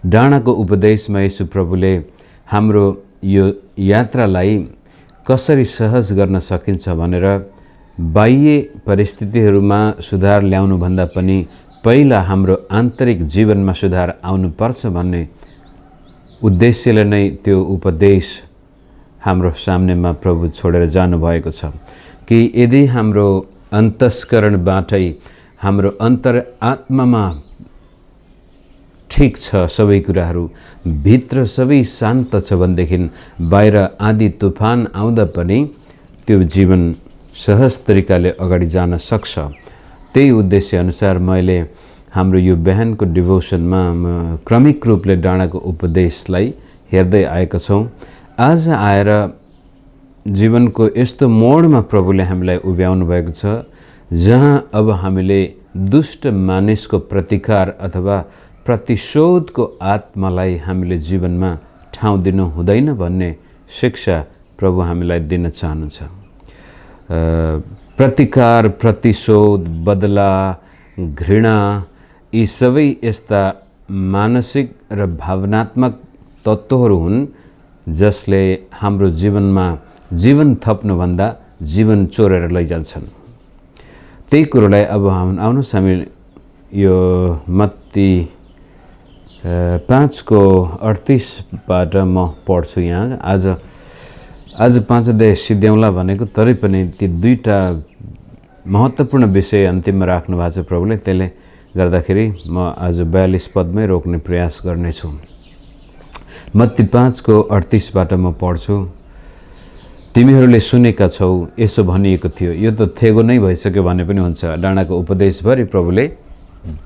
डाँडाको उपदेशमा येशू प्रभुले हाम्रो यो यात्रालाई कसरी सहज गर्न सकिन्छ भनेर बाह्य परिस्थितिहरूमा सुधार ल्याउनुभन्दा पनि पहिला हाम्रो आन्तरिक जीवनमा सुधार आउनुपर्छ भन्ने उद्देश्यले नै त्यो उपदेश हाम्रो सामनेमा प्रभु छोडेर जानुभएको छ कि यदि हाम्रो अन्तस्करणबाटै हाम्रो अन्तरात्मामा ठीक छ सबै कुराहरू, भित्र सबै शान्त छ भनेदेखि बाहिर आँधी तुफान आउँदा पनि त्यो जीवन सहज तरिकाले अगाडि जान सक्छ। त्यही उद्देश्य अनुसार मैले हाम्रो यो बिहानको डिभोसनमा क्रमिक रूपले डाँडाको उपदेशलाई हेर्दै आएका छौँ। आज आएर जीवनको यस्तो मोडमा प्रभुले हामीलाई उभ्याउनु भएको छ जहाँ अब हामीले दुष्ट मानिसको प्रतिकार अथवा प्रतिशोधको आत्मालाई हामीले जीवनमा ठाउँ दिनु हुँदैन भन्ने शिक्षा प्रभु हामीलाई दिन चाहनुहुन्छ। प्रतिकार, प्रतिशोध, बदला, घृणा यी सबै यस्ता मानसिक र भावनात्मक तत्त्वहरू हुन् जसले हाम्रो जीवनमा जीवन थप्नुभन्दा जीवन चोरेर लैजान्छन्। त्यही कुरोलाई अब आउनुहोस् हामी यो मत्ती 5:38बाट म पढ्छु। यहाँ आज 5 अध्याय सिद्ध्याउँला भनेको तरै पनि ती दुईटा महत्त्वपूर्ण विषय अन्तिममा राख्नु भएको छ प्रभुले। त्यसले गर्दाखेरि म आज 42 पदमै रोक्ने प्रयास गर्नेछु। मत्ती 5:38बाट म पढ्छु। तिमीहरूले सुनेका छौ यसो भनिएको थियो। यो त थेगो नै भइसक्यो भने पनि हुन्छ। डाँडाको उपदेशभरि प्रभुले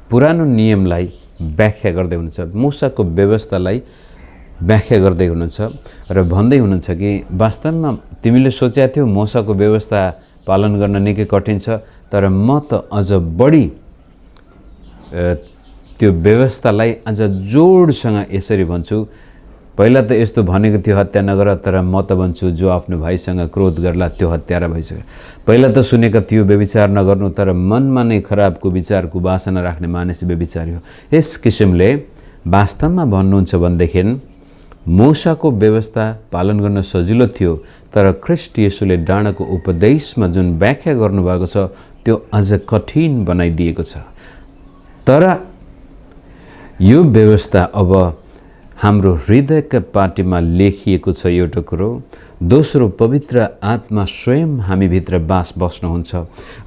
पुरानो नियमलाई व्याख्या गर्दै हुनुहुन्छ, मूसाको व्यवस्थालाई व्याख्या गर्दै हुनुहुन्छ र भन्दै हुनुहुन्छ कि वास्तवमा तिमीले सोचेका थियौ मूसाको व्यवस्था पालन गर्न निकै कठिन छ, तर म त अझ बढी त्यो व्यवस्थालाई अझ जोडसँग यसरी भन्छु। पहिला त यस्तो भनेको थियो हत्या नगर, तर म त भन्छु जो आफ्नो भाइसँग क्रोध गर्ला त्यो हत्यारा भइसक्यो। पहिला त सुनेका थियो व्यभिचार नगर्नु, तर मनमा नै खराबको विचारको वासना राख्ने मानिस व्यभिचारी हो। यस किसिमले वास्तवमा भन्नुहुन्छ भनेदेखि मूसाको व्यवस्था पालन गर्न सजिलो थियो, तर ख्रीष्ट येशूले डाँडाको उपदेशमा जुन व्याख्या गर्नुभएको छ त्यो अझ कठिन बनाइदिएको छ। तर यो व्यवस्था अब हाम्रो हृदयका पाटीमा लेखिएको छ एउटा कुरो। दोस्रो, पवित्र आत्मा स्वयं हामीभित्र बास बस्नुहुन्छ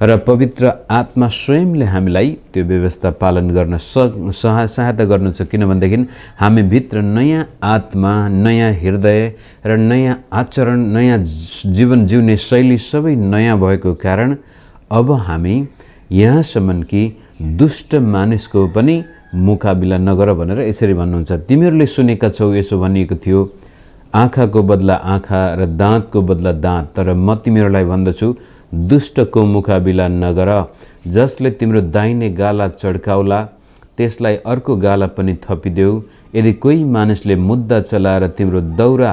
र पवित्र आत्मा स्वयंले हामीलाई त्यो व्यवस्था पालन गर्न सहायता गर्नुहुन्छ। किनभनेदेखि हामीभित्र नयाँ आत्मा, नयाँ हृदय र नयाँ आचरण, नयाँ जीवन जिउने शैली सबै नयाँ भएको कारण अब हामी यहाँसम्म कि दुष्ट मानिसको पनि मुकाबिला नगर भनेर यसरी भन्नुहुन्छ। तिमीहरूले सुनेका छौ यसो भनिएको थियो, आँखाको बदला आँखा र दाँतको बदला दाँत, तर म तिमीहरूलाई भन्दछु दुष्टको मुकाबिला नगर। जसले तिम्रो दाहिने गाला चड्काउला त्यसलाई अर्को गाला पनि थपिदेऊ। यदि कोही मानिसले मुद्दा चलाएर तिम्रो दौरा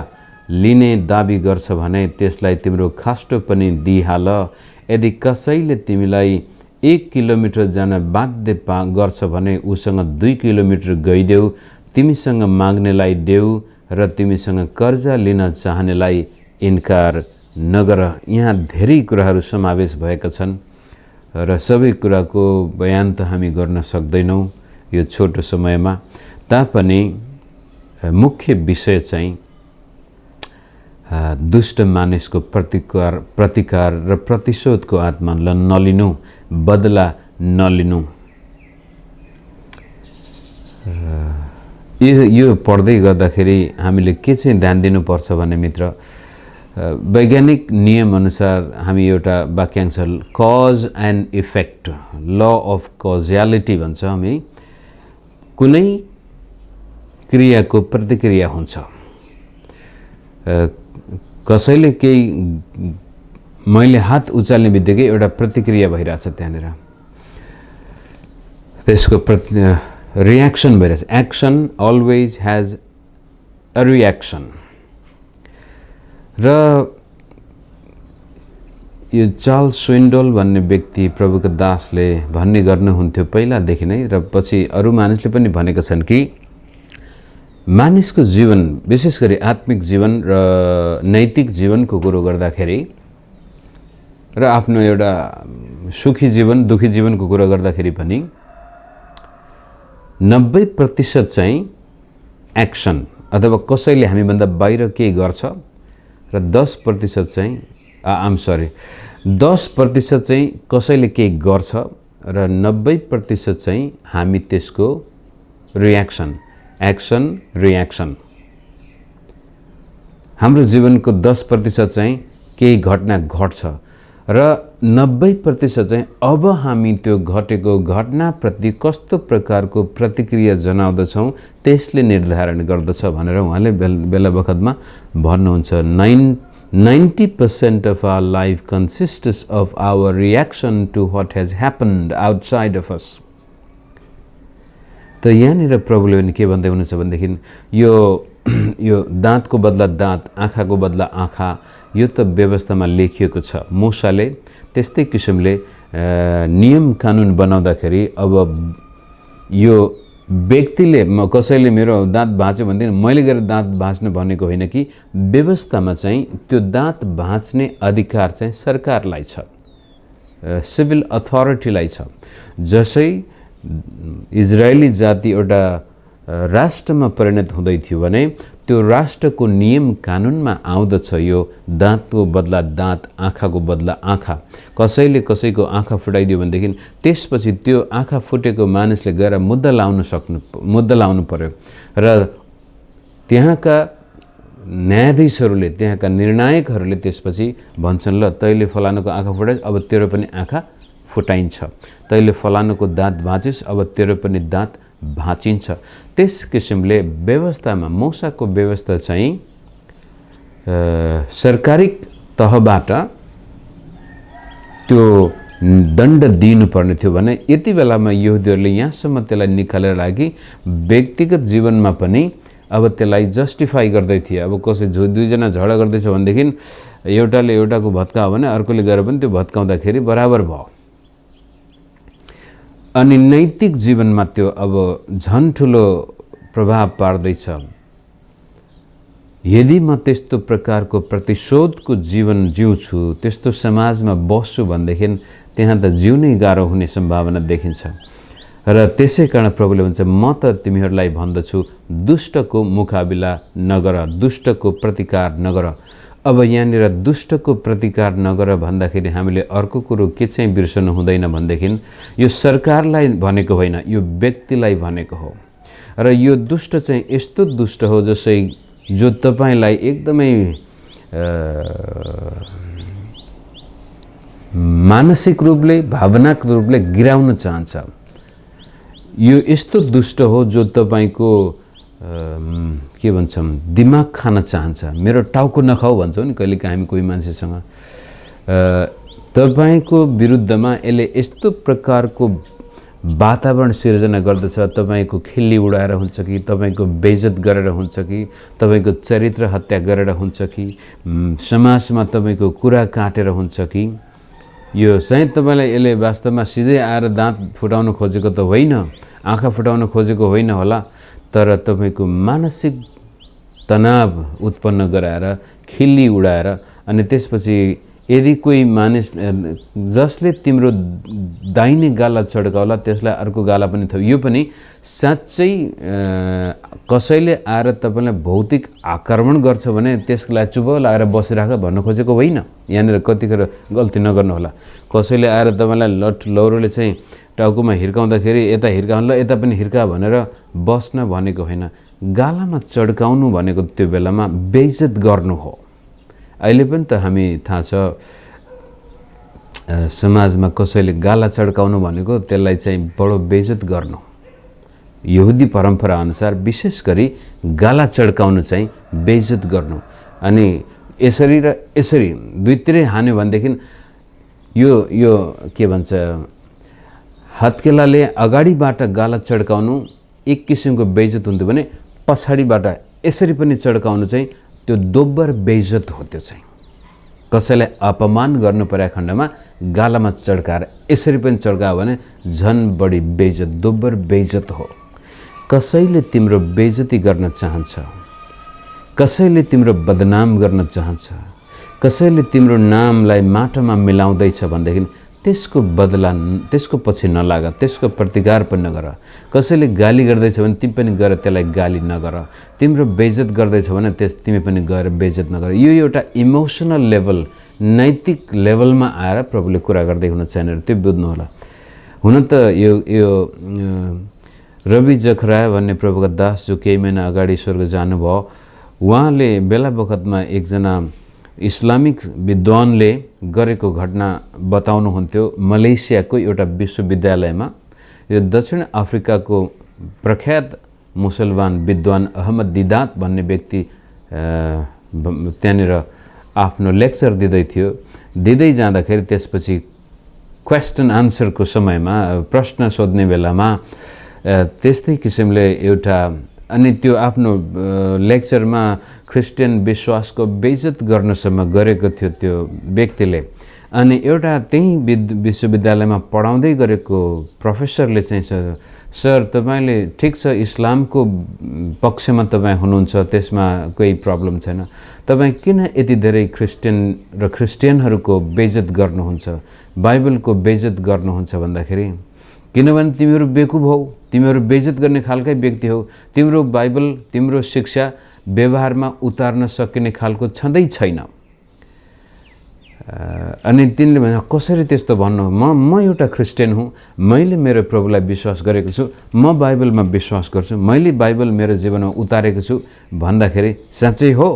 लिने दाबी गर्छ भने त्यसलाई तिम्रो खास्टो पनि दिइहाल। यदि कसैले तिमीलाई 1 किलोमिटर जान बाध्य गर्छ भने उसँग 2 किलोमिटर गइदेऊ। तिमीसँग माग्नेलाई देऊ र तिमीसँग कर्जा लिन चाहनेलाई इन्कार नगर। यहाँ धेरै कुराहरू समावेश भएका छन् र सबै कुराको बयान त हामी गर्न सक्दैनौँ यो छोटो समयमा। तापनि मुख्य विषय चाहिँ दुष्ट मानिसको प्रतिकार र प्रतिशोधको आत्मा नलिनु, बदला नलिनु। यो पढ्दै गर्दाखेरि हामीले के चाहिँ ध्यान दिनुपर्छ भने मित्र, वैज्ञानिक नियम अनुसार हामी एउटा वाक्यांश cause and effect, law of causality भन्छ हामी। कुनै क्रियाको प्रतिक्रिया हुन्छ। कसैले केही मैले हात उचाल्ने बित्तिकै एउटा प्रतिक्रिया भइरहेछ त्यहाँनिर, त्यसको रियाक्सन भइरहेछ। Action always has a reaction. र यो चार्ल्स स्विन्डल भन्ने व्यक्ति प्रभुको दासले भन्ने गर्नुहुन्थ्यो पहिलादेखि नै, र पछि अरू मानिसले पनि भनेका छन् कि मानिसको जीवन विशेष गरी आत्मिक जीवन र नैतिक जीवनको कुरो गर्दाखेरि र आफ्नो एउटा सुखी जीवन दुखी जीवनको कुरो गर्दाखेरि पनि 90% चाहिँ एक्सन अथवा कसैले हामीभन्दा बाहिर केही गर्छ र 10% चाहिँ 10% चाहिँ कसैले केही गर्छ र 90% चाहिँ हामी त्यसको रियाक्सन एक्सन रियाक्सन। हाम्रो जीवनको 10% चाहिँ केही घटना घट्छ र 90% चाहिँ अब हामी त्यो घटेको घटनाप्रति कस्तो प्रकारको प्रतिक्रिया जनाउँदछौँ त्यसले निर्धारण गर्दछ भनेर उहाँले बेला बखतमा भन्नुहुन्छ। 90% of our life consists of our reaction to what has happened outside of us। त यहाँनिर प्रभुले पनि के भन्दै हुनुहुन्छ भनेदेखि यो दाँतको बदला दाँत आँखाको बदला आँखा यो त व्यवस्थामा लेखिएको छ। मूसाले त्यस्तै किसिमले नियम कानुन बनाउँदाखेरि अब यो व्यक्तिले कसैले मेरो दाँत भाँच्यो भनेदेखि मैले गएर दाँत भाँच्नु भनेको होइन कि व्यवस्थामा चाहिँ त्यो दाँत भाँच्ने अधिकार चाहिँ सरकारलाई छ, सिभिल अथोरिटीलाई छ। जसै इजरायली जाति एउटा राष्ट्रमा परिणत हुँदै थियो भने त्यो राष्ट्रको नियम कानुनमा आउँदछ यो दाँतको बदला दाँत आँखाको बदला आँखा। कसैले कसैको आँखा फुटाइदियो भनेदेखि त्यसपछि त्यो आँखा फुटेको मानिसले गएर मुद्दा लाउनु पर्यो र त्यहाँका न्यायाधीशहरूले त्यहाँका निर्णायकहरूले त्यसपछि भन्छन् ल तैँले फलानुको आँखा फुटाइस् अब तेरो पनि आँखा फुटाइन्छ, तैँले फलानुको दाँत भाँचिस् अब तेरो पनि दाँत भाँचिन्छ। त्यस किसिमले व्यवस्थामा मूसाको व्यवस्था चाहिँ सरकारी तहबाट त्यो दण्ड दिनुपर्ने थियो भने यति बेलामा यहुदीहरूले यहाँसम्म त्यसलाई निकालेर लागि व्यक्तिगत जीवनमा पनि अब त्यसलाई जस्टिफाई गर्दै थिए। अब कसै दुईजना झगडा गर्दैछ भनेदेखि एउटाले एउटाको भत्कायो भने अर्कोले गएर पनि त्यो भत्काउँदाखेरि बराबर भयो। अनि नैतिक जीवनमा त्यो अब झन् ठुलो प्रभाव पार्दैछ। यदि म त्यस्तो प्रकारको प्रतिशोधको जीवन जिउँछु, त्यस्तो समाजमा बस्छु भनेदेखि त्यहाँ त जिउनै गाह्रो हुने सम्भावना देखिन्छ। र त्यसै कारण प्रभुले भन्छ म त तिमीहरूलाई भन्दछु दुष्टको मुकाबिला नगर, दुष्टको प्रतिकार नगर। अब यहाँनिर दुष्टको प्रतिकार नगर भन्दाखेरि हामीले अर्को कुरो के चाहिँ बिर्सनु हुँदैन भनेदेखि यो सरकारलाई भनेको होइन, यो व्यक्तिलाई भनेको हो। र यो दुष्ट चाहिँ यस्तो दुष्ट हो जसै जो तपाईलाई एकदमै मानसिक रूपले भावनात्मक रूपले गिराउन चाहन्छ। यो यस्तो दुष्ट हो जो तपाईको के भन्छौँ दिमाग खान चाहन्छ। मेरो टाउको नखाऊ भन्छौँ नि कहिले हामी कोही मान्छेसँग। तपाईको विरुद्धमा यसले यस्तो प्रकारको वातावरण सिर्जना गर्दछ। तपाईको खिल्ली उडाएर हुन्छ कि, तपाईको बेइज्जत गरेर हुन्छ कि, तपाईको चरित्र हत्या गरेर हुन्छ कि, समाजमा तपाईको कुरा काटेर हुन्छ कि, यो सायद तपाईलाई यसले वास्तवमा सिधै आएर दाँत फुटाउन खोजेको त होइन, आँखा फुटाउन खोजेको होइन होला, तर तपाईको मानसिक तनाव उत्पन्न गराएर खिल्ली उडाएर अनि त्यसपछि यदि कोही मानिस जसले तिम्रो दाहिने गाला चड्काउला त्यसलाई अर्को गाला पनि थियो। यो पनि साँच्चै कसैले आएर तपाईलाई भौतिक आक्रमण गर्छ भने त्यसलाई चुप लगाएर बसिराख भन्न खोजेको होइन। यहाँनिर कतिखेर गल्ती नगर्नु होला। कसैले आएर तपाईलाई लौरोले चाहिँ टाउकोमा हिर्काउँदाखेरि यता हिर्काउनु ल यता पनि हिर्का भनेर बस्न भनेको होइन। गालामा चड्काउनु भनेको त्यो बेलामा बेइज्जत गर्नु हो। अहिले पनि त हामी थाहा छ समाजमा कसैले गाला चड्काउनु भनेको त्यसलाई चाहिँ बडो बेइज्जत गर्नु। यहुदी परम्परा अनुसार विशेष गरी गाला चड्काउनु चाहिँ बेइज्जत गर्नु। अनि यसरी र यसरी दुईतिरै हान्यो भनेदेखि यो के भन्छ हत्केलाले अगाडिबाट गाला चड्काउनु एक किसिमको बेइज्जत हुन्थ्यो भने पछाडिबाट यसरी पनि चड्काउनु चाहिँ त्यो दोब्बर बेइज्जत हो। त्यो चाहिँ कसैलाई अपमान गर्नु परेको खण्डमा गालामा चड्काएर यसरी पनि चड्कायो भने झन् बढी बेइज्जत दोब्बर बेइज्जत हो। कसैले तिम्रो बेइज्जती गर्न चाहन्छ, कसैले तिम्रो बदनाम गर्न चाहन्छ, कसैले तिम्रो नामलाई माटोमा मिलाउँदैछ भनेदेखि त्यसको बदला, त्यसको पछि नलाग, त्यसको प्रतिकार पनि नगर। कसैले गाली गर्दैछ भने तिमी पनि गएर त्यसलाई गाली नगर। तिम्रो बेइज्जत गर्दैछ भने तिमी पनि गएर बेइज्जत नगर। यो एउटा इमोसनल लेभल, नैतिक लेभलमा आएर प्रभुले कुरा गर्दै हुन चाहन्छ, त्यो बुझ्नु होला। हुन त यो रवि जखरा भन्ने प्रभुका दास जो केही महिना अगाडि स्वर्ग जानुभयो, उहाँले बेला बखतमा एकजना इस्लामिक विद्वानले गरेको घटना बताउनुहुन्थ्यो। मलेसियाको एउटा विश्वविद्यालयमा यो दक्षिण अफ्रिकाको प्रख्यात मुसलमान विद्वान अहमद दिदात भन्ने व्यक्ति त्यहाँनिर आफ्नो लेक्चर दिँदै थियो। दिँदै जाँदाखेरि त्यसपछि क्वेसन आन्सरको समयमा, प्रश्न सोध्ने बेलामा त्यस्तै किसिमले एउटा, अनि त्यो आफ्नो लेक्चरमा क्रिस्चियन विश्वासको बेइज्जत गर्नसम्म गरेको थियो त्यो व्यक्तिले। अनि एउटा त्यही विश्वविद्यालयमा पढाउँदै गरेको प्रोफेसरले चाहिँ, सर तपाईले ठिक छ, इस्लामको पक्षमा तपाईँ हुनुहुन्छ, त्यसमा कोही प्रब्लम छैन, तपाईँ किन यति धेरै क्रिस्चियनहरूको बेइज्जत गर्नुहुन्छ, बाइबलको बेइज्जत गर्नुहुन्छ भन्दाखेरि, किनभने तिमीहरू बेकुब हौ, तिमीहरू बेइज्जत गर्ने खालकै व्यक्ति हौ, तिम्रो बाइबल, तिम्रो शिक्षा व्यवहारमा उतार्न सकिने खालको छँदै छैन। अनि तिनले भने कसरी त्यस्तो भन्नु, म एउटा क्रिस्चियन हुँ, मैले मेरो प्रभुलाई विश्वास गरेको छु, म बाइबलमा विश्वास गर्छु, मैले बाइबल मेरो जीवनमा उतारेको छु भन्दाखेरि, साँच्चै हो,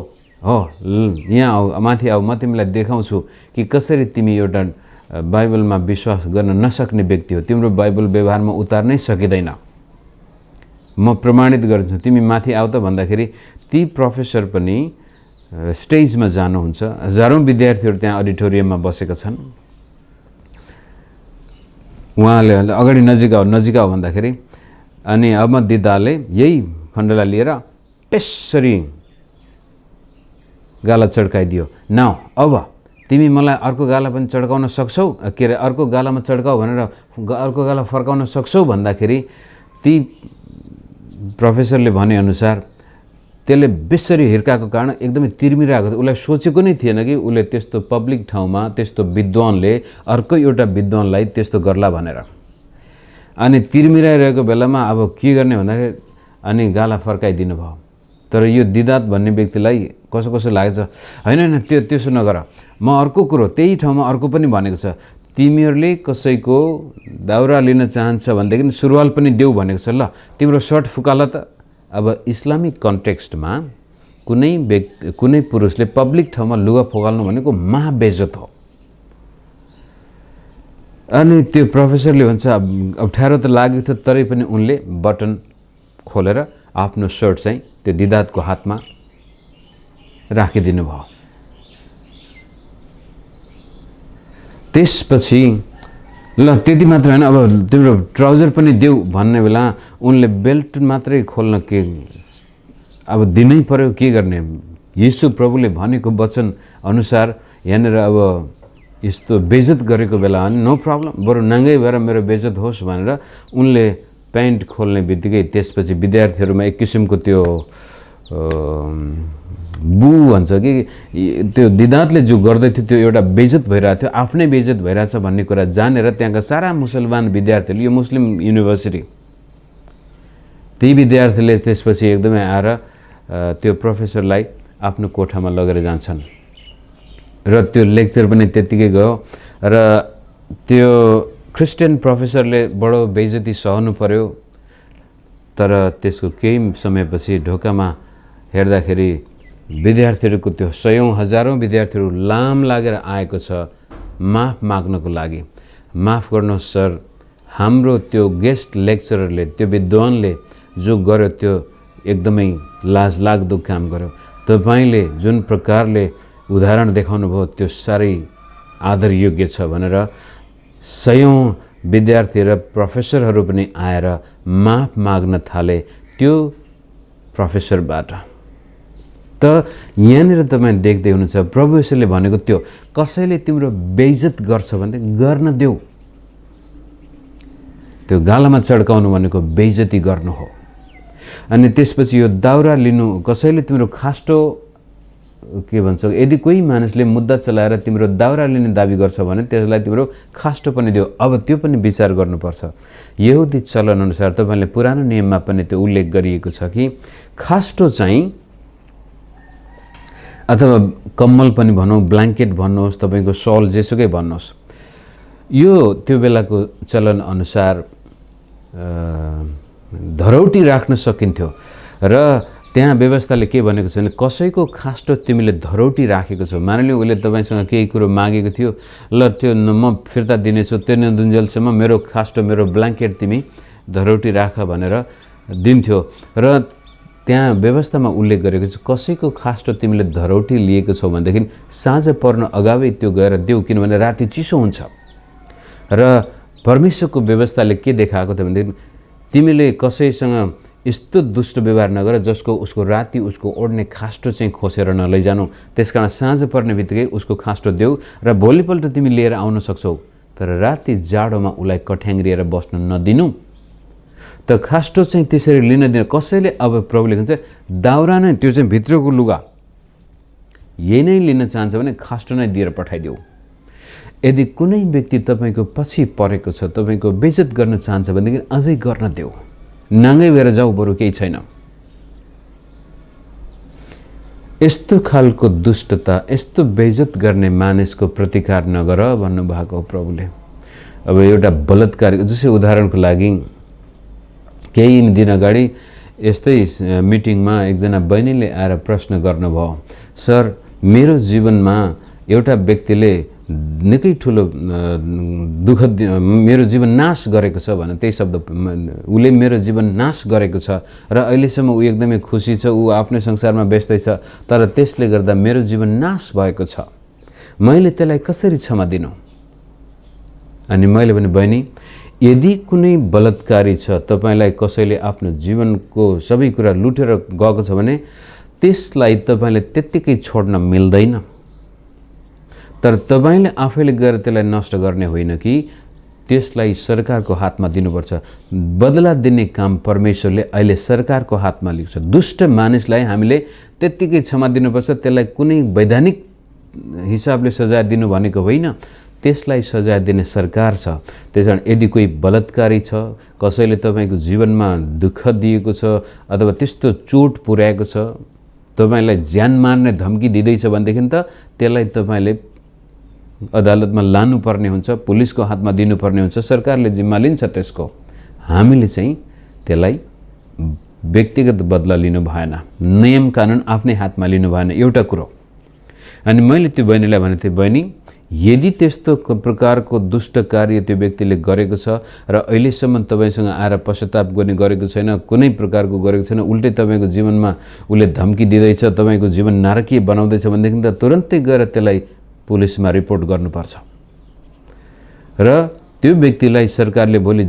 यहाँ आऊ, माथि आऊ, म तिमीलाई देखाउँछु कि कसरी तिमी एउटा बाइबलमा विश्वास गर्न नसक्ने व्यक्ति हो, तिम्रो बाइबल व्यवहारमा उतार्नै सकिँदैन, म प्रमाणित गर्छु, तिमी माथि आऊ त भन्दाखेरि ती प्रोफेसर पनि स्टेजमा जानुहुन्छ। हजारौं विद्यार्थीहरू त्यहाँ अडिटोरियममा बसेका छन्। उहाँले अगाडि नजिक आऊ भन्दाखेरि अनि अहमद दिदाले यही खण्डलाई लिएर त्यसरी गाला चड्काइदियो। नाउ अब तिमी मलाई अर्को गाला पनि चड्काउन सक्छौ, के अरे अर्को गालामा चड्काऊ भनेर अर्को गाला फर्काउन सक्छौ भन्दाखेरि ती प्रोफेसरले भने अनुसार त्यसले बेसरी हिर्काएको कारण एकदमै तिर्मिरहेको थियो। उसलाई सोचेको नै थिएन कि उसले त्यस्तो पब्लिक ठाउँमा त्यस्तो विद्वानले अर्को एउटा विद्वानलाई त्यस्तो गर्ला भनेर। अनि तिर्मिरहेको बेलामा अब के गर्ने भन्दाखेरि अनि गाला फर्काइदिनु भयो। तर यो दिदात भन्ने व्यक्तिलाई कसो लागेछ, हैन त्यसो नगर, म अर्को कुरो त्यही ठाउँमा अर्को पनि भनेको छ, तिमीहरूले कसैको दाउरा लिन चाहन्छ भनेदेखि सुरुवाल पनि देऊ भनेको छ, ल तिम्रो सर्ट फुकाल त। अब इस्लामिक कन्टेक्स्टमा कुनै पुरुषले पब्लिक ठाउँमा लुगा फुकाल्नु भनेको महाबेइज्जत हो। अनि त्यो प्रोफेसरले भन्छ अप्ठ्यारो त लागेको थियो, तरै पनि उनले बटन खोलेर आफ्नो सर्ट चाहिँ त्यो दिदातको हातमा राखिदिनु भयो। त्यसपछि ल त्यति मात्र हैन, अब तिम्रो ट्राउजर पनि देऊ भन्ने बेला उनले बेल्ट मात्रै खोल्न के अब दिनै पर्यो, के गर्ने। यीशु प्रभुले भनेको वचन अनुसार यहाँनिर अब यस्तो बेइज्जत गरेको बेला अनि नो प्रब्लम, बरु नाङ्गै भएर मेरो बेइज्जत होस् भनेर उनले प्यान्ट खोल्ने बित्तिकै त्यसपछि विद्यार्थीहरूमा एक किसिमको त्यो बु भन्छ कि त्यो दिदातले जो गर्दै थियो त्यो एउटा बेइज्जत भइरहेको थियो, आफ्नै बेइज्जत भइरहेछ भन्ने कुरा जानेर त्यहाँका सारा मुसलमान विद्यार्थीहरूले, यो मुस्लिम युनिभर्सिटी, ती विद्यार्थीले त्यसपछि एकदमै आएर त्यो प्रोफेसरलाई आफ्नो कोठामा लगेर जान्छन् र त्यो लेक्चर पनि त्यतिकै गयो। र त्यो क्रिस्चियन प्रोफेसरले बडो बेइज्जती सहनु पर्यो। तर त्यसको केही समयपछि ढोकामा हेर्दाखेरि विद्यार्थीहरूको त्यो सयौं हजारौं विद्यार्थीहरू लाम लागेर आएको छ माफ माग्नको लागि। माफ गर्नुहोस् सर, हाम्रो त्यो गेस्ट लेक्चररले, त्यो विद्वानले जो गर्यो त्यो एकदमै लाजलाग्दो काम गर्यो। तपाईले जुन प्रकारले उदाहरण देखाउनु भयो त्यो साह्रै आदर योग्य छ भनेर सयौं विद्यार्थी र प्रोफेसरहरू पनि आएर माफ माग्न थाले त्यो प्रोफेसरबाट। त यहाँनिर तपाईँ देख्दै हुनुहुन्छ प्रभु येशूले भनेको त्यो कसैले तिम्रो बेइज्जत गर्छ भने गर्न देऊ। त्यो गालामा चड्काउनु भनेको बेइज्जती गर्नु हो। अनि त्यसपछि यो दाउरा लिनु कसैले तिम्रो खास्टो के भन्छ, यदि कोही मानिसले मुद्दा चलाएर तिम्रो दाउरा लिने दाबी गर्छ भने त्यसलाई तिम्रो खास्टो पनि दियो। अब त्यो पनि विचार गर्नुपर्छ। यहुदी चलन अनुसार तपाईले पुरानो नियममा पनि त्यो उल्लेख गरिएको छ कि खास्टो चाहिँ अथवा कम्मल पनि भनौँ, ब्ल्याङ्केट भन्नुहोस्, तपाईँको सल जेसुकै भन्नुहोस्, यो त्यो बेलाको चलन अनुसार धरौटी राख्न सकिन्थ्यो। र त्यहाँ व्यवस्थाले के भनेको छ भने कसैको खास्टो तिमीले धरौटी राखेको छौ, मानिलियो उसले तपाईँसँग केही कुरो मागेको थियो, ल त्यो म फिर्ता दिनेछु, त्यो नदिन्जेलसम्म मेरो खास्टो मेरो ब्ल्याङ्केट तिमी धरौटी राख भनेर दिन्थ्यो। र त्यहाँ व्यवस्थामा उल्लेख गरेको छ कसैको खास्टो तिमीले धरौटी लिएको छौ भनेदेखि साँझ पर्न अगावै त्यो गएर देऊ, किनभने राति चिसो हुन्छ। र परमेश्वरको व्यवस्थाले के देखाएको थियो भनेदेखि तिमीले कसैसँग यस्तो दुष्ट व्यवहार नगर जसको उसको राति उसको ओढ्ने खास्टो चाहिँ खोसेर नलैजानु। त्यसकारण साँझ पर्ने बित्तिकै उसको खास्टो देऊ र भोलिपल्ट तिमी लिएर आउन सक्छौ, तर राति जाडोमा उसलाई कठ्याङ्ग्रिएर बस्न नदिनु। त खास्टो चाहिँ त्यसरी लिन दिन कसैले अब प्रभुले भन्छ दाउरा नै त्यो चाहिँ भित्रको लुगा यही नै लिन चाहन्छ भने खास्टो नै दिएर पठाइदेऊ। यदि कुनै व्यक्ति तपाईँको पछि परेको छ, तपाईँको बेइज्जत गर्न चाहन्छ भनेदेखि अझै गर्न देऊ, नाङ्गै भएर जाऊ, बरु केही छैन। यस्तो खालको दुष्टता, यस्तो बेइज्जत गर्ने मानिसको प्रतिकार नगर भन्नुभएको हो प्रभुले। अब एउटा बलात्कार, जस्तै उदाहरणको लागि केही दिन अगाडि यस्तै मिटिङमा एकजना बहिनीले आएर प्रश्न गर्नुभयो, सर मेरो जीवनमा एउटा व्यक्तिले निकै ठुलो दुःख मेरो जीवन नाश गरेको छ भने त्यही शब्द उसले मेरो जीवन नाश गरेको छ र अहिलेसम्म ऊ एकदमै खुसी छ, ऊ आफ्नै संसारमा व्यस्तै छ, तर त्यसले गर्दा मेरो जीवन नाश भएको छ, मैले त्यसलाई कसरी क्षमा दिनु? अनि मैले भने बहिनी, यदि कुनै बलात्कारी छ, तपाईलाई कसैले आफ्नो जीवनको सबै कुरा लुटेर गएको छ भने त्यसलाई तपाईले त्यत्तिकै छोड्न मिल्दैन। तर तपाईले आफैले गएर त्यसलाई नष्ट गर्ने होइन कि त्यसलाई सरकारको हातमा दिनुपर्छ। बदला दिने काम परमेश्वरले अहिले सरकारको हातमा लिएको छ। दुष्ट मानिसलाई हामीले त्यत्तिकै क्षमा दिनुपर्छ, त्यसलाई कुनै वैधानिक हिसाबले सजाय दिनु भनेको होइन, त्यसलाई सजाय दिने सरकार छ। त्यसकारण यदि कोही बलात्कारी छ, कसैले तपाईको जीवनमा दुःख दिएको छ अथवा त्यस्तो चोट पुर्याएको छ, तपाईलाई ज्यान मार्ने धम्की दिँदैछ भनेदेखि त त्यसलाई तपाईले अदालतमा लानुपर्ने हुन्छ, पुलिसको हातमा दिनुपर्ने हुन्छ, सरकारले जिम्मा लिन्छ त्यसको। हामीले चाहिँ त्यसलाई व्यक्तिगत बदला लिनु भएन, नियम कानुन आफ्नै हातमा लिनु भएन, एउटा कुरो। अनि मैले त्यो बहिनीलाई भनेको थिएँ, बहिनी यदि त्यस्तो प्रकारको दुष्ट कार्य त्यो व्यक्तिले गरेको छ र अहिलेसम्म तपाईसँग आएर पश्चाताप गर्ने गरेको छैन, कुनै प्रकारको गरेको छैन, उल्टै तपाईको जीवनमा उसले धम्की दिँदैछ, तपाईको जीवन नारकीय बनाउँदैछ भनेदेखि त तुरन्तै गएर त्यसलाई पुलिसमा रिपोर्ट गर्नुपर्छ र त्यो व्यक्तिलाई सरकारले भोलि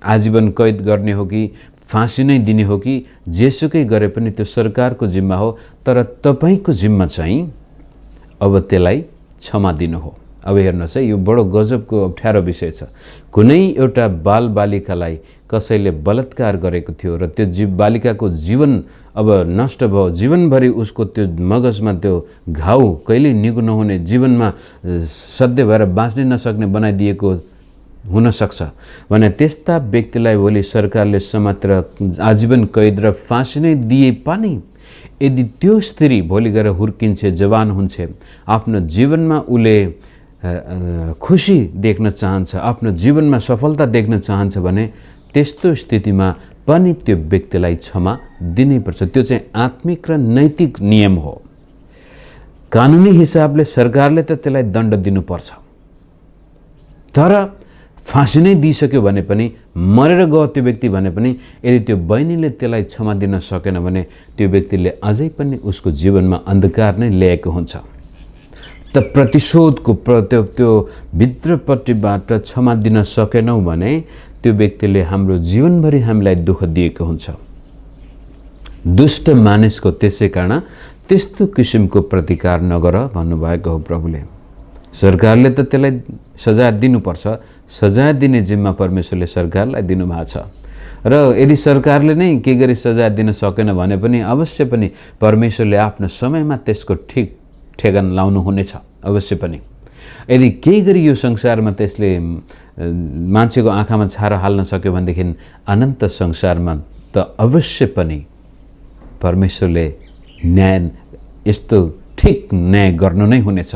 आजीवन कैद गर्ने हो कि फाँसी नै दिने हो कि जेसुकै गरे पनि त्यो सरकारको जिम्मा हो। तर तपाईको जिम्मा चाहिँ अब त्यसलाई क्षमा दिनु हो। अब हेर्नुहोस् है, यो बडो गजबको अप्ठ्यारो विषय छ। कुनै एउटा बालबालिकालाई कसैले बलात्कार गरेको थियो र त्यो बालिकाको जीवन अब नष्ट भयो, जीवनभरि उसको त्यो मगजमा त्यो घाउ कहिले निको नहुने, जीवनमा सधैँ भएर बाँच्नै नसक्ने बनाइदिएको हुन सक्छ भने त्यस्ता व्यक्तिलाई भोलि सरकारले समातेर आजीवन कैद र फाँसी नै दिए पनि यदि त्यो स्त्री भोलि गएर हुर्किन्छ, जवान हुन्छ, आफ्नो जीवनमा उले खुसी देख्न चाहन्छ, आफ्नो जीवनमा सफलता देख्न चाहन्छ भने त्यस्तो स्थितिमा पनि त्यो व्यक्तिलाई क्षमा दिनैपर्छ। त्यो चाहिँ आत्मिक र नैतिक नियम हो। कानुनी हिसाबले सरकारले त त्यसलाई दण्ड दिनुपर्छ, तर फाँसी नै दिइसक्यो भने पनि, मरेर गयो त्यो व्यक्ति भने पनि यदि त्यो बहिनीले त्यसलाई क्षमा दिन सकेन भने त्यो व्यक्तिले अझै पनि उसको जीवनमा अन्धकार नै ल्याएको हुन्छ। त प्रतिशोधको त्यो भित्रपट्टिबाट क्षमा दिन सकेनौँ भने त्यो व्यक्तिले हाम्रो जीवनभरि हामीलाई दुःख दिएको हुन्छ। दुष्ट मानिसको त्यसै कारण त्यस्तो किसिमको प्रतिकार नगर भन्नुभएको हो प्रभुले। सरकारले त त्यसलाई सजाय दिनुपर्छ, सजाय दिने जिम्मा परमेश्वरले सरकारलाई दिनुभएको छ। र यदि सरकारले नै के गरी सजाय दिन सकेन भने पनि अवश्य पनि परमेश्वरले आफ्नो समयमा त्यसको ठिक ठेगान लाउनु हुनेछ। अवश्य पनि यदि केही गरी यो संसारमा त्यसले मान्छेको आँखामा छारो हाल्न सक्यो भनेदेखि अनन्त संसारमा त अवश्य पनि परमेश्वरले न्याय यस्तो ठिक न्याय गर्नु नै हुनेछ।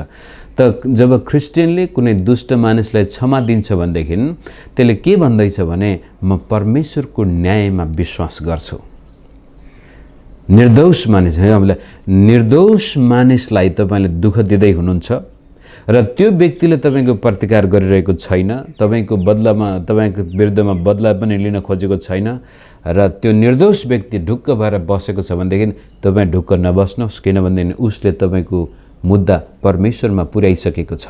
त जब क्रिस्चियनले कुनै दुष्ट मानिसलाई क्षमा दिन्छ भनेदेखि त्यसले के भन्दैछ भने म परमेश्वरको न्यायमा विश्वास गर्छु। निर्दोष मानिस है, निर्दोष मानिसलाई तपाईँले दुःख दिँदै हुनुहुन्छ र त्यो व्यक्तिले तपाईँको प्रतिकार गरिरहेको छैन, तपाईँको बदलामा तपाईँको विरुद्धमा बदला पनि लिन खोजेको छैन र त्यो निर्दोष व्यक्ति ढुक्क भएर बसेको छ भनेदेखि तपाईँ ढुक्क नबस्नुहोस्, किनभनेदेखि उसले तपाईँको मुद्दा परमेश्वरमा पुर्याइसकेको छ।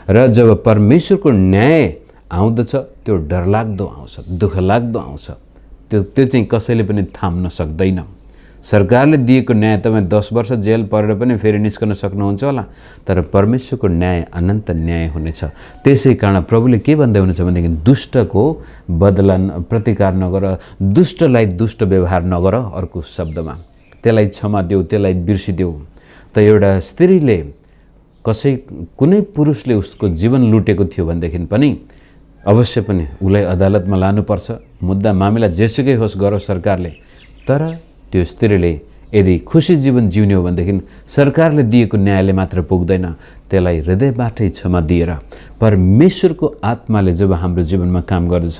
र जब परमेश्वरको न्याय आउँदछ त्यो डरलाग्दो आउँछ, दुःखलाग्दो आउँछ, त्यो चाहिँ कसैले पनि थाम्न सक्दैन। सरकारले दिएको न्याय तपाईँ 10 वर्ष जेल परेर पनि फेरि निस्कन सक्नुहुन्छ होला, तर परमेश्वरको न्याय अनन्त न्याय हुनेछ। त्यसै कारण प्रभुले के भन्दै हुनुहुन्छ भनेदेखि दुष्टको बदला प्रतिकार नगर, दुष्टलाई दुष्ट व्यवहार नगर, अर्को शब्दमा त्यसलाई क्षमा देऊ, त्यसलाई बिर्सिदेऊ। त एउटा स्त्रीले कुनै पुरुषले उसको जीवन लुटेको थियो भनेदेखि पनि अवश्य पनि उसलाई अदालतमा लानुपर्छ, मुद्दा मामिला जेसुकै होस् गरोस् सरकारले। तर त्यो स्त्रीले यदि खुसी जीवन जिउने हो भनेदेखि सरकारले दिएको न्यायले मात्र पुग्दैन, त्यसलाई हृदयबाटै क्षमा दिएर परमेश्वरको आत्माले जब हाम्रो जीवनमा काम गर्दछ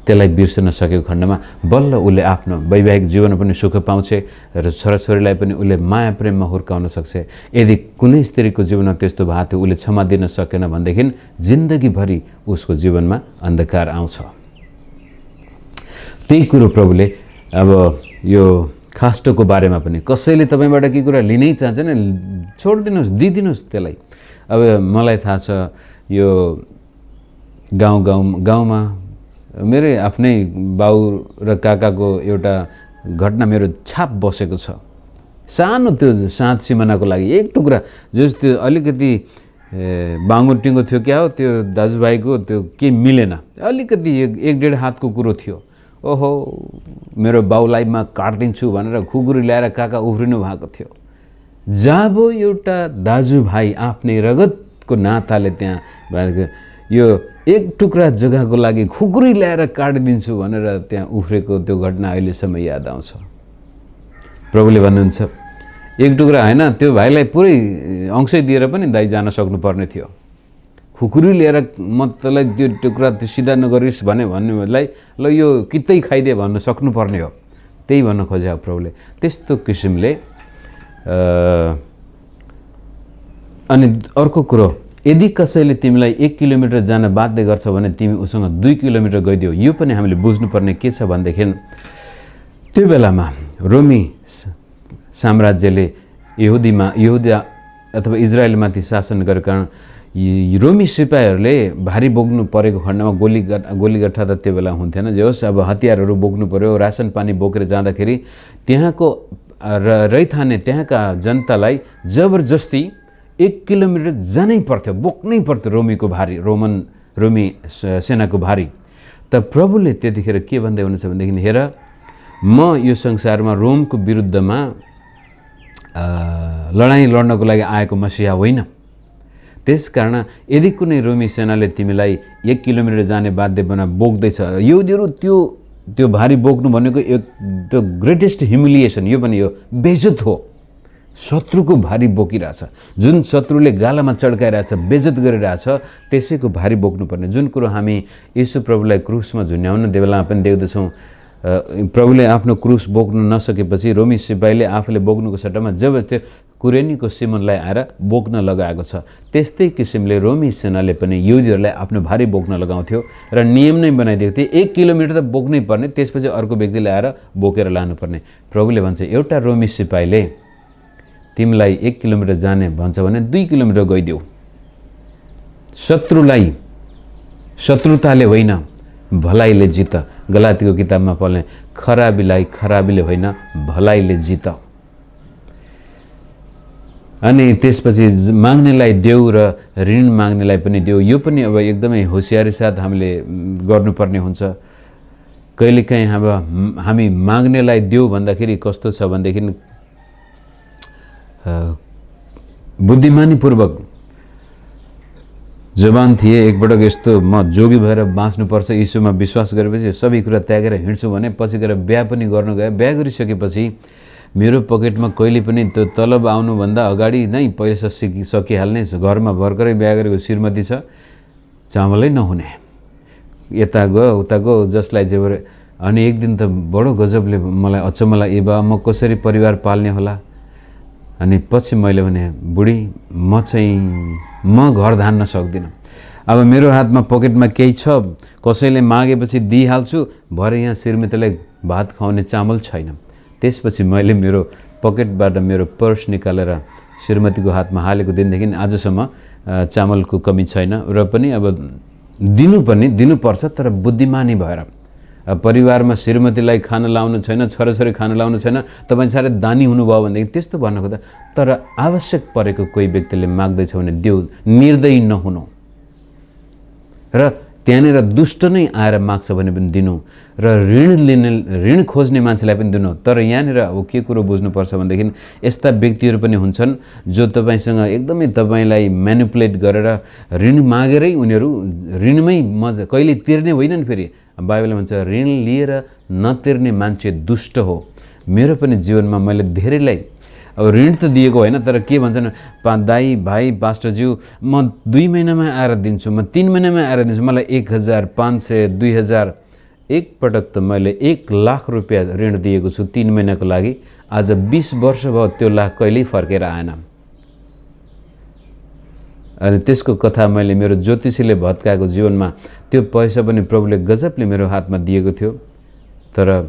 त्यसलाई बिर्सन सकेको खण्डमा बल्ल उसले आफ्नो वैवाहिक जीवन पनि सुख पाउँछ र छोराछोरीलाई पनि उसले माया प्रेममा हुर्काउन सक्छ। यदि कुनै स्त्रीको जीवनमा त्यस्तो भएको थियो, उसले क्षमा दिन सकेन भनेदेखि जिन्दगीभरि उसको जीवनमा अन्धकार आउँछ। त्यही कुरो प्रभुले अब यो खास्टोको बारेमा पनि कसैले तपाईँबाट के कुरा लिनै चाहन्छ नि छोडिदिनुहोस्, दिइदिनुहोस् त्यसलाई। अब मलाई थाहा छ यो गाउँमा मेरै आफ्नै बाउ र काकाको एउटा घटना मेरो छाप बसेको छ। सानो त्यो साँध सिमानाको लागि एक टुक्रा जस त्यो अलिकति बाङ्गो टिङ्गो थियो, क्या हो त्यो दाजुभाइको त्यो के मिलेन, अलिकति 1.5 हातको कुरो थियो। ओहो मेरो बाउलाई म काटिदिन्छु भनेर खुकुरी ल्याएर काका उफ्रिनु भएको थियो। जब एउटा दाजुभाइ आफ्नै रगतको नाताले त्यहाँ यो एक टुक्रा जग्गाको लागि खुकुरी ल्याएर काटिदिन्छु भनेर त्यहाँ उफ्रेको त्यो घटना अहिलेसम्म याद आउँछ। प्रभुले भन्नुहुन्छ एक टुक्रा होइन, त्यो भाइलाई पुरै अंशै दिएर पनि दाइ जान सक्नुपर्ने थियो। खुकुरी लिएर म तँलाई त्यो टुक्रा त्यो सिधा नगरिस् भन्नेलाई ल यो कितै खाइदे भन्न सक्नुपर्ने हो। त्यही भन्न खोजे प्रभुले। त्यस्तो किसिमले अनि अर्को कुरो, यदि कसैले तिमीलाई 1 किलोमिटर जान बाध्य गर्छ भने तिमी उसँग 2 किलोमिटर गइदियो। यो पनि हामीले बुझ्नुपर्ने के छ भनेदेखि त्यो बेलामा रोमी साम्राज्यले यहुदा अथवा इजरायलमाथि शासन गरेको कारण रोमी सिपाहीहरूले भारी बोक्नु परेको खण्डमा गोलीगट्ठा त त्यो बेला हुन्थेन, जे होस् अब हतियारहरू बोक्नु पर्यो, रासन पानी बोकेर जाँदाखेरि त्यहाँको रैथाने त्यहाँका जनतालाई जबरजस्ती 1 किलोमिटर जानै पर्थ्यो, बोक्नै पर्थ्यो रोमी सेनाको भारी। त प्रभुले त्यतिखेर के भन्दै हुनुहुन्छ भनेदेखि हेर म यो संसारमा रोमको विरुद्धमा लडाइँ लड्नको लागि आएको मसिहा होइन। त्यसकारण यदि कुनै रोमी सेनाले तिमीलाई 1 किलोमिटर जाने बाध्य बना बोक्दैछ, यहुदीहरू त्यो भारी बोक्नु भनेको त्यो ग्रेटेस्ट ह्युमिलिएसन, यो पनि यो बेइज्जत हो। शत्रुको भारी बोकिरहेछ, जुन शत्रुले गालामा चड्काइरहेछ, बेइज्जत गरिरहेछ, त्यसैको भारी बोक्नुपर्ने। जुन कुरो हामी येशू प्रभुलाई क्रुसमा झुन्याउन बेलामा पनि देख्दछौँ, प्रभुले आफ्नो क्रुस बोक्न नसकेपछि रोमी सिपाहीले आफूले बोक्नुको सट्टामा जब त्यो कुरेनीको सिमनलाई आएर बोक्न लगाएको छ। त्यस्तै किसिमले रोमी सेनाले पनि यहुदीहरूलाई आफ्नो भारी बोक्न लगाउँथ्यो र नियम नै बनाइदिएको थियो 1 किलोमिटर त बोक्नै पर्ने, त्यसपछि अर्को व्यक्तिले आएर बोकेर लानुपर्ने। प्रभुले भन्छ एउटा रोमी सिपाहीले तिमीलाई 1 किलोमिटर जाने भन्छ भने 2 किलोमिटर गइदेऊ। शत्रुताले होइन भलाइले जित। गलातीको किताबमा पढ्ने खराबीलाई खराबीले होइन भलाइले जित। अनि त्यसपछि माग्नेलाई देऊ र ऋण माग्नेलाई पनि देऊ। यो पनि अब एकदमै होसियारी साथ हामीले गर्नुपर्ने हुन्छ। कहिलेकाहीँ हामी माग्नेलाई देऊ भन्दाखेरि कस्तो छ भनेदेखि बुद्धिमानीपूर्वक जवान थिए, एकपटक यस्तो म जोगी भएर बाँच्नुपर्छ, यीशुमा विश्वास गरेपछि सबै कुरा त्यागेर हिँड्छु भने पछि गएर बिहा पनि गर्न गए। बिहा गरिसकेपछि मेरो पकेटमा कहिले पनि त्यो तलब आउनुभन्दा अगाडि नै पैसा सकिहाल्ने, घरमा भर्खरै बिहा गरेको श्रीमती छ, चामलै नहुने, यता गयो उता गयो जसलाई चाहिँ। अनि एक दिन त बडो गजबले मलाई अचम्म लाग्यो, ए बा म कसरी परिवार पाल्ने होला। अनि पछि मैले भने बुढी म घर धान्न सक्दिनँ, अब मेरो हातमा पकेटमा केही छ, कसैले मागेपछि दिइहाल्छु, भरे यहाँ श्रीमतीलाई भात खुवाउने चामल छैन। त्यसपछि मैले मेरो पकेटबाट मेरो पर्स निकालेर श्रीमतीको हातमा हालेको दिनदेखि आजसम्म चामलको कमी छैन। र पनि अब दिनुपर्छ, तर बुद्धिमानी भएर। परिवारमा श्रीमतीलाई खाना लाउनु छैन, छोराछोरी खाना लाउनु छैन, तपाईँ साह्रै दानी हुनुभयो भनेदेखि त्यस्तो भन्नु खोज्दा, तर आवश्यक परेको कोही व्यक्तिले माग्दैछ भने देऊ, निर्दयी नहुनु। र त्यहाँनिर दुष्ट नै आएर माग्छ भने पनि दिनु, र ऋण खोज्ने मान्छेलाई पनि दिनु। तर यहाँनिर अब के कुरो बुझ्नुपर्छ भनेदेखि यस्ता व्यक्तिहरू पनि हुन्छन् जो तपाईँसँग एकदमै तपाईँलाई म्यानिपुलेट गरेर ऋण मागेरै उनीहरू ऋणमै कहिले तिर्ने होइनन्। फेरि बाइबलले भन्छ ऋण लिएर नतिर्ने मान्छे दुष्ट हो। मेरो पनि जीवनमा मैले धेरैलाई अब ऋण त दिएको होइन, तर के भन्छन् दाई भाइ पास्टरज्यू म 2 महिनामा आएर दिन्छु, म 3 महिनामा आएर दिन्छु, मलाई 1000 500 2000, एकपटक त मैले 1 लाख रुपियाँ ऋण दिएको छु 3 महिनाको लागि। आज 20 वर्ष भयो त्यो लाख कहिल्यै फर्केर आएन। अनि त्यसको कथा मैले मेरो ज्योतिषीले भत्काएको जीवनमा त्यो पैसा पनि प्रभुले गजबले मेरो हातमा दिएको थियो। तर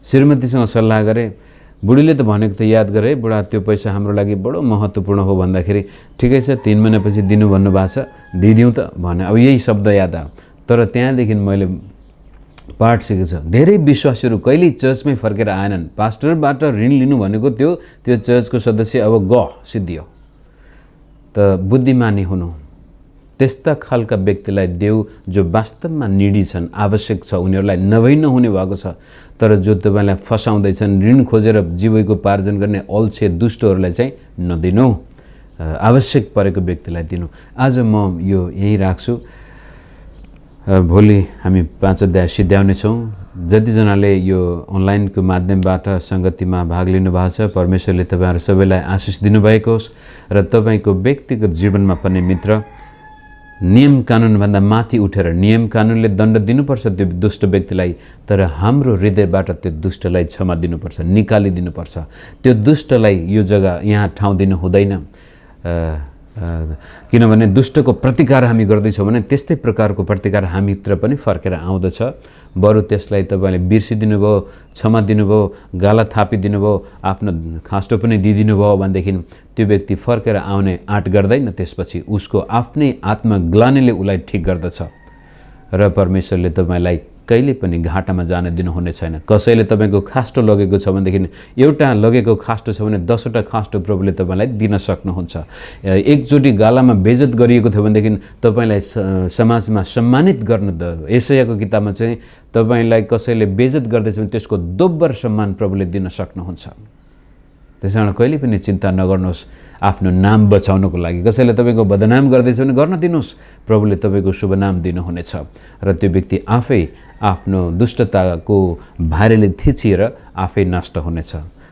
श्रीमतीसँग सल्लाह गरेँ, बुढीले त भनेको त याद गरे, बुढा त्यो पैसा हाम्रो लागि बडो महत्त्वपूर्ण हो भन्दाखेरि ठिकै छ 3 महिनापछि दिनु भन्नुभएको छ, दिदिउँ त भने। अब यही शब्द याद आयो। तर त्यहाँदेखि मैले पाठ सिकेको छ। धेरै विश्वासीहरू कहिल्यै चर्चमै फर्केर आएनन्। पास्टरबाट ऋण लिनु भनेको त्यो चर्चको सदस्य अब सिद्धियो। त बुद्धिमानी हुनु, त्यस्ता खालका व्यक्तिलाई देऊ जो वास्तवमा निडी छन्, आवश्यक छ, उनीहरूलाई नभई नहुने भएको छ। तर जो तपाईँलाई फसाउँदैछन्, ऋण खोजेर जीविकोपार्जन गर्ने अल्छे दुष्टहरूलाई चाहिँ नदिनु, आवश्यक परेको व्यक्तिलाई दिनु। आज म यो यहीँ राख्छु। भोलि हामी 5 अध्याय सिद्ध्याउनेछौँ। जतिजनाले यो अनलाइनको माध्यमबाट सङ्गतिमा भाग लिनुभएको छ, परमेश्वरले तपाईँहरू सबैलाई आशिष दिनुभएको होस्। र तपाईँको व्यक्तिगत जीवनमा पनि मित्र, नियम कानुनभन्दा माथि उठेर नियम कानुनले दण्ड दिनुपर्छ त्यो दुष्ट व्यक्तिलाई, तर हाम्रो हृदयबाट त्यो दुष्टलाई क्षमा दिनुपर्छ, निकालिदिनुपर्छ। त्यो दुष्टलाई यो जग्गा यहाँ ठाउँ दिनु हुँदैन। किनभने दुष्टको प्रतिकार हामी गर्दैछौँ भने त्यस्तै प्रकारको प्रतिकार हामीतिर पनि फर्केर आउँदछ। बरु त्यसलाई तपाईँले बिर्सिदिनु भयो, क्षमा दिनुभयो, गाला थापिदिनु भयो, आफ्नो खास्टो पनि दिइदिनु भयो भनेदेखि त्यो व्यक्ति फर्केर आउने आँट गर्दैन। त्यसपछि उसको आफ्नै आत्मग्लानीले उसलाई ठिक गर्दछ। र परमेश्वरले तपाईँलाई कहिले पनि घाटामा जान दिनुहुने छैन। कसैले तपाईँको खास्टो लगेको छ भनेदेखि, एउटा लगेको खास्टो छ भने 10वटा खास्टो प्रभुले तपाईँलाई दिन सक्नुहुन्छ। एकचोटि गालामा बेइज्जत गरिएको थियो भनेदेखि तपाईँलाई समाजमा सम्मानित गर्न, यशायाको किताबमा चाहिँ तपाईँलाई कसैले बेइज्जत गर्दैछ भने त्यसको दोब्बर सम्मान प्रभुले दिन सक्नुहुन्छ। त्यसैले कहिले पनि चिन्ता नगर्नुहोस् आफ्नो नाम बचाउनको लागि। कसैले तपाईँको बदनाम गर्दैछ भने गर्न दिनुहोस्, प्रभुले तपाईँको शुभ नाम दिनुहुनेछ। र त्यो व्यक्ति आफै आफ्नो दुष्टताको भारेले थिचिएर आफै नष्ट हुनेछ।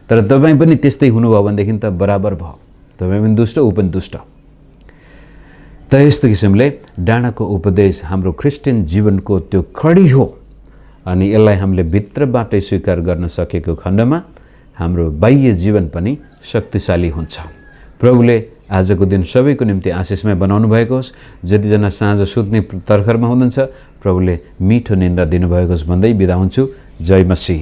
तर तपाईँ पनि त्यस्तै हुनुभयो भनेदेखि त बराबर भयो, तपाईँ पनि दुष्ट, ऊ पनि दुष्ट। त यस्तो किसिमले डाँडाको उपदेश हाम्रो क्रिस्चियन जीवनको त्यो खडी हो। अनि यसलाई हामीले भित्रबाटै स्वीकार गर्न सकेको खण्डमा हाम्रो बाह्य जीवन पनि शक्तिशाली हुन्छ। प्रभुले आजको दिन सबैको निम्ति आशिषमय बनाउनु भएको होस्। जतिजना साँझ सुत्ने तर्खरमा हुनुहुन्छ, प्रभुले मिठो निन्दा दिनुभएको होस् भन्दै बिदा हुन्छु। जय मसीह।